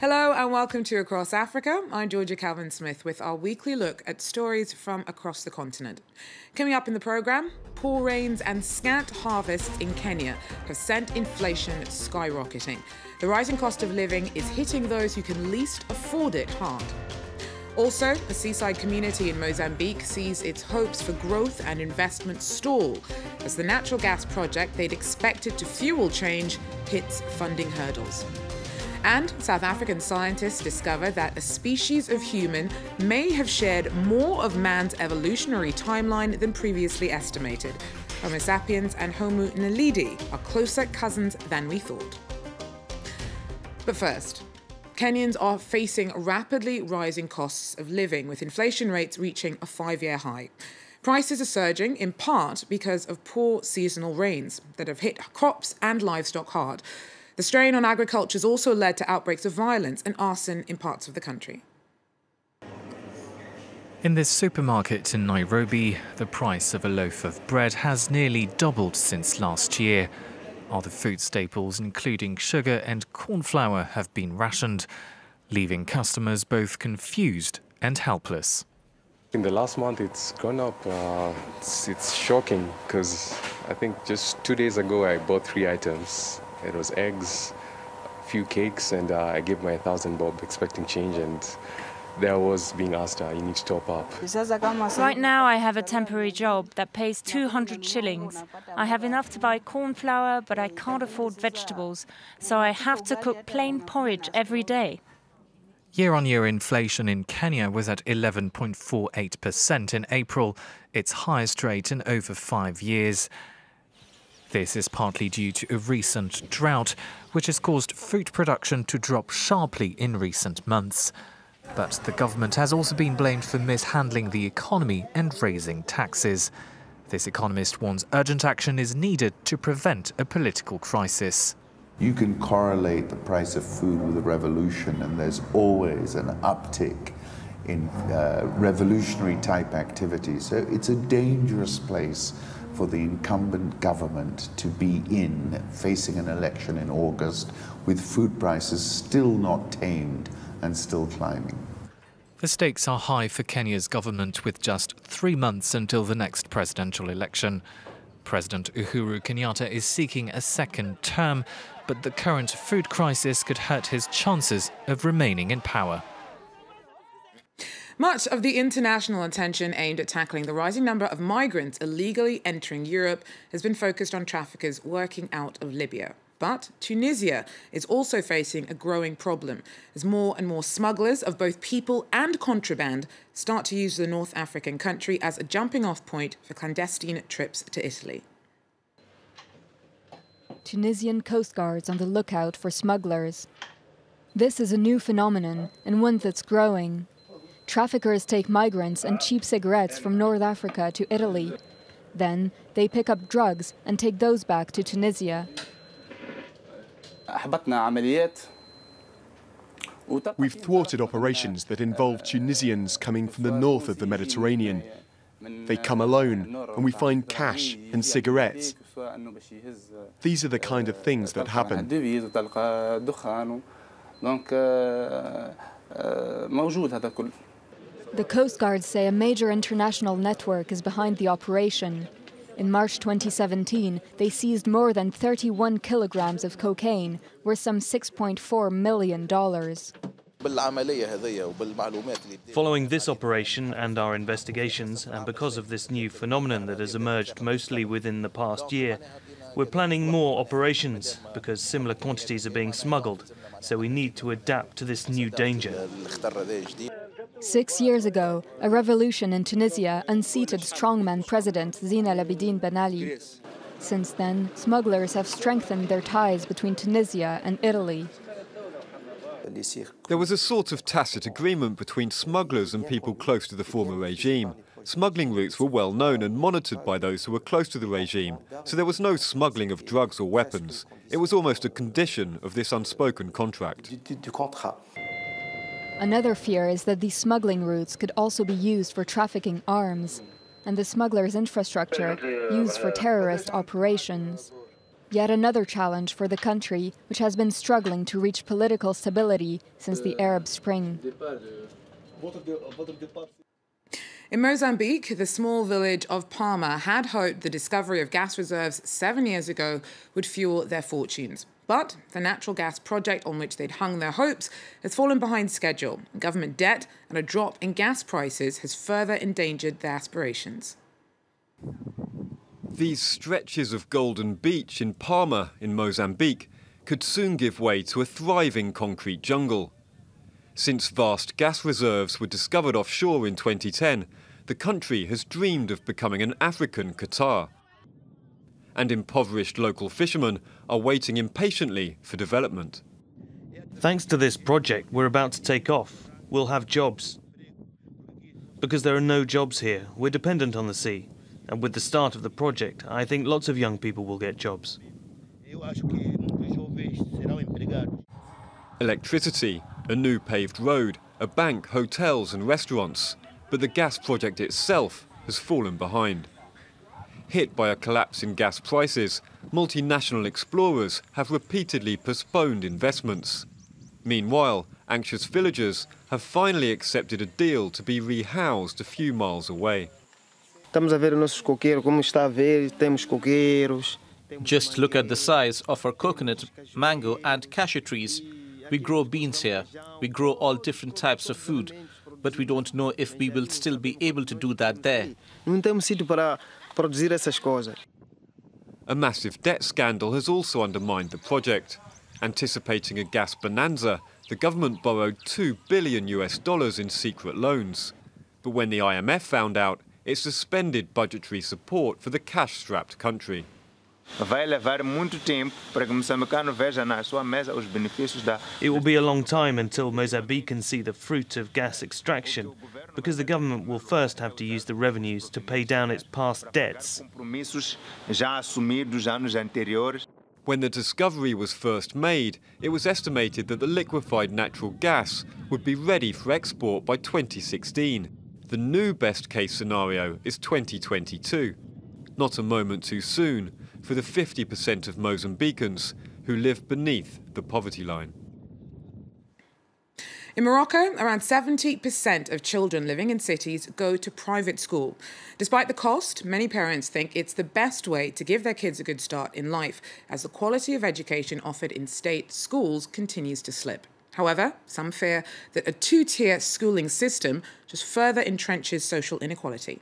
Hello and welcome to Across Africa. I'm Georgia Calvin-Smith with our weekly look at stories from across the continent. Coming up in the programme, poor rains and scant harvests in Kenya have sent inflation skyrocketing. The rising cost of living is hitting those who can least afford it hard. Also, a seaside community in Mozambique sees its hopes for growth and investment stall as the natural gas project they'd expected to fuel change hits funding hurdles. And South African scientists discover that a species of human may have shared more of man's evolutionary timeline than previously estimated. Homo sapiens and Homo Naledi are closer cousins than we thought. But first, Kenyans are facing rapidly rising costs of living, with inflation rates reaching a 5-year high. Prices are surging in part because of poor seasonal rains that have hit crops and livestock hard. The strain on agriculture has also led to outbreaks of violence and arson in parts of the country. In this supermarket in Nairobi, the price of a loaf of bread has nearly doubled since last year. Other food staples, including sugar and corn flour, have been rationed, leaving customers both confused and helpless. In the last month, it's gone up. It's shocking because I think just 2 days ago I bought 3 items. It was eggs, a few cakes, and I gave my 1,000 bob expecting change, and there I was being asked, you need to top up. Right now I have a temporary job that pays 200 shillings. I have enough to buy corn flour, but I can't afford vegetables, so I have to cook plain porridge every day. Year-on-year inflation in Kenya was at 11.48% in April, its highest rate in over 5 years. This is partly due to a recent drought, which has caused fruit production to drop sharply in recent months. But the government has also been blamed for mishandling the economy and raising taxes. This economist warns urgent action is needed to prevent a political crisis. You can correlate the price of food with a revolution, and there's always an uptick in revolutionary type activity. So it's a dangerous place for the incumbent government to be in, facing an election in August, with food prices still not tamed and still climbing. The stakes are high for Kenya's government, with just 3 months until the next presidential election. President Uhuru Kenyatta is seeking a second term, but the current food crisis could hurt his chances of remaining in power. Much of the international attention aimed at tackling the rising number of migrants illegally entering Europe has been focused on traffickers working out of Libya. But Tunisia is also facing a growing problem as more and more smugglers of both people and contraband start to use the North African country as a jumping-off point for clandestine trips to Italy. Tunisian coast guards on the lookout for smugglers. This is a new phenomenon and one that's growing. Traffickers take migrants and cheap cigarettes from North Africa to Italy. Then they pick up drugs and take those back to Tunisia. We've thwarted operations that involve Tunisians coming from the north of the Mediterranean. They come alone, and we find cash and cigarettes. These are the kind of things that happen. The Coast Guards say a major international network is behind the operation. In March 2017, they seized more than 31 kilograms of cocaine, worth some $6.4 million. Following this operation and our investigations, and because of this new phenomenon that has emerged mostly within the past year, we're planning more operations because similar quantities are being smuggled, so we need to adapt to this new danger. 6 years ago, a revolution in Tunisia unseated strongman President Zine El Abidine Ben Ali. Since then, smugglers have strengthened their ties between Tunisia and Italy. There was a sort of tacit agreement between smugglers and people close to the former regime. Smuggling routes were well known and monitored by those who were close to the regime, so there was no smuggling of drugs or weapons. It was almost a condition of this unspoken contract. Another fear is that these smuggling routes could also be used for trafficking arms, and the smugglers' infrastructure used for terrorist operations. Yet another challenge for the country, which has been struggling to reach political stability since the Arab Spring. In Mozambique, the small village of Palma had hoped the discovery of gas reserves 7 years ago would fuel their fortunes. But the natural gas project on which they'd hung their hopes has fallen behind schedule. Government debt and a drop in gas prices has further endangered their aspirations. These stretches of golden beach in Palma, in Mozambique, could soon give way to a thriving concrete jungle. Since vast gas reserves were discovered offshore in 2010, the country has dreamed of becoming an African Qatar. And impoverished local fishermen are waiting impatiently for development. Thanks to this project, we're about to take off. We'll have jobs. Because there are no jobs here, we're dependent on the sea. And with the start of the project, I think lots of young people will get jobs. Electricity, a new paved road, a bank, hotels and restaurants. But the gas project itself has fallen behind. Hit by a collapse in gas prices, multinational explorers have repeatedly postponed investments. Meanwhile, anxious villagers have finally accepted a deal to be rehoused a few miles away. Just look at the size of our coconut, mango and cashew trees. We grow beans here. We grow all different types of food. But we don't know if we will still be able to do that there. A massive debt scandal has also undermined the project. Anticipating a gas bonanza, the government borrowed $2 billion in secret loans. But when the IMF found out, it suspended budgetary support for the cash-strapped country. It will be a long time until Mozambique can see the fruit of gas extraction, because the government will first have to use the revenues to pay down its past debts. When the discovery was first made, it was estimated that the liquefied natural gas would be ready for export by 2016. The new best-case scenario is 2022. Not a moment too soon for the 50% of Mozambicans who live beneath the poverty line. In Morocco, around 70% of children living in cities go to private school. Despite the cost, many parents think it's the best way to give their kids a good start in life, as the quality of education offered in state schools continues to slip. However, some fear that a two-tier schooling system just further entrenches social inequality.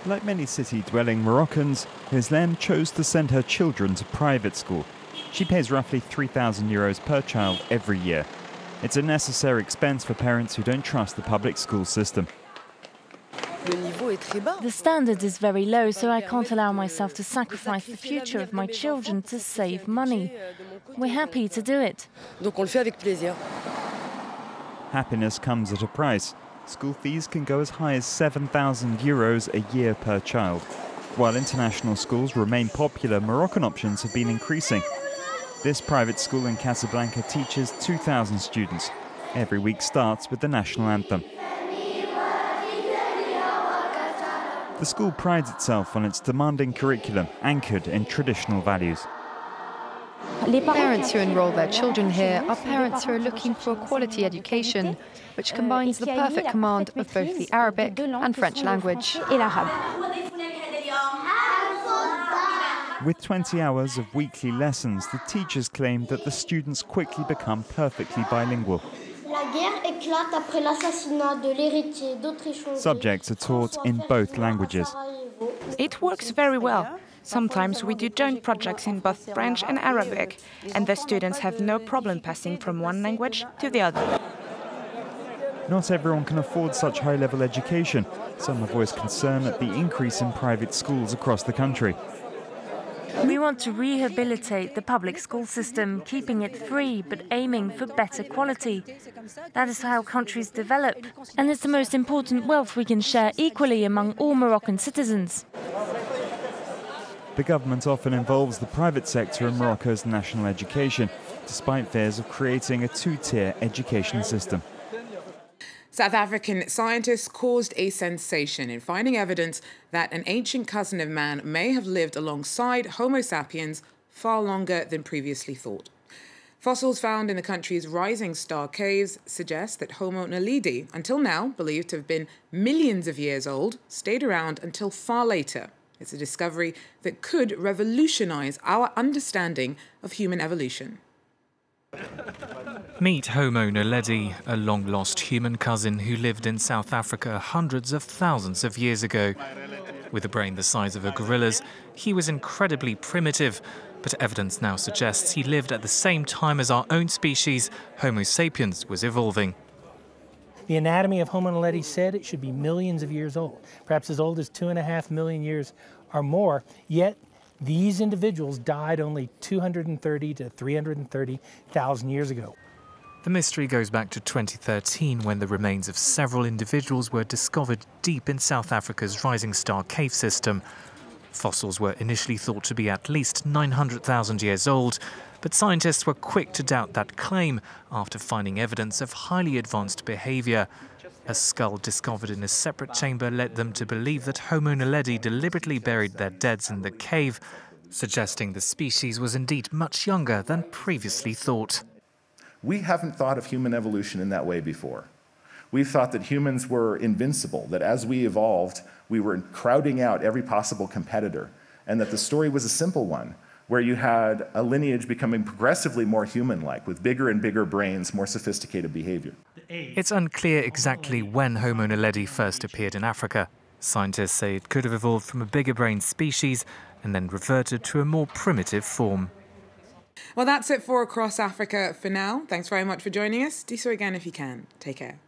Like many city-dwelling Moroccans, Islem chose to send her children to private school. She pays roughly €3,000 per child every year. It's a necessary expense for parents who don't trust the public school system. The standard is very low, so I can't allow myself to sacrifice the future of my children to save money. We're happy to do it. Happiness comes at a price. School fees can go as high as €7,000 a year per child. While international schools remain popular, Moroccan options have been increasing. This private school in Casablanca teaches 2,000 students. Every week starts with the national anthem. The school prides itself on its demanding curriculum, anchored in traditional values. Parents who enroll their children here are parents who are looking for a quality education, which combines the perfect command of both the Arabic and French language. With 20 hours of weekly lessons, the teachers claim that the students quickly become perfectly bilingual. Subjects are taught in both languages. It works very well. Sometimes we do joint projects in both French and Arabic, and the students have no problem passing from one language to the other. Not everyone can afford such high-level education. Some have voiced concern at the increase in private schools across the country. We want to rehabilitate the public school system, keeping it free but aiming for better quality. That is how countries develop, and it's the most important wealth we can share equally among all Moroccan citizens. The government often involves the private sector in Morocco's national education, despite fears of creating a two-tier education system. South African scientists caused a sensation in finding evidence that an ancient cousin of man may have lived alongside Homo sapiens far longer than previously thought. Fossils found in the country's rising star caves suggest that Homo Naledi, until now believed to have been millions of years old, stayed around until far later. It's a discovery that could revolutionize our understanding of human evolution. Meet Homo Naledi, a long-lost human cousin who lived in South Africa hundreds of thousands of years ago. With a brain the size of a gorilla's, he was incredibly primitive, but evidence now suggests he lived at the same time as our own species, Homo sapiens, was evolving. The anatomy of Homo naledi said it should be millions of years old, perhaps as old as 2.5 million years or more, yet these individuals died only 230 to 330,000 years ago. The mystery goes back to 2013 when the remains of several individuals were discovered deep in South Africa's Rising Star cave system. Fossils were initially thought to be at least 900,000 years old, but scientists were quick to doubt that claim after finding evidence of highly advanced behavior. A skull discovered in a separate chamber led them to believe that Homo naledi deliberately buried their deads in the cave, suggesting the species was indeed much younger than previously thought. We haven't thought of human evolution in that way before. We thought that humans were invincible, that as we evolved, we were crowding out every possible competitor, and that the story was a simple one, where you had a lineage becoming progressively more human-like, with bigger and bigger brains, more sophisticated behavior. It's unclear exactly when Homo naledi first appeared in Africa. Scientists say it could have evolved from a bigger-brained species and then reverted to a more primitive form. Well, that's it for Across Africa for now. Thanks very much for joining us. Do so again if you can. Take care.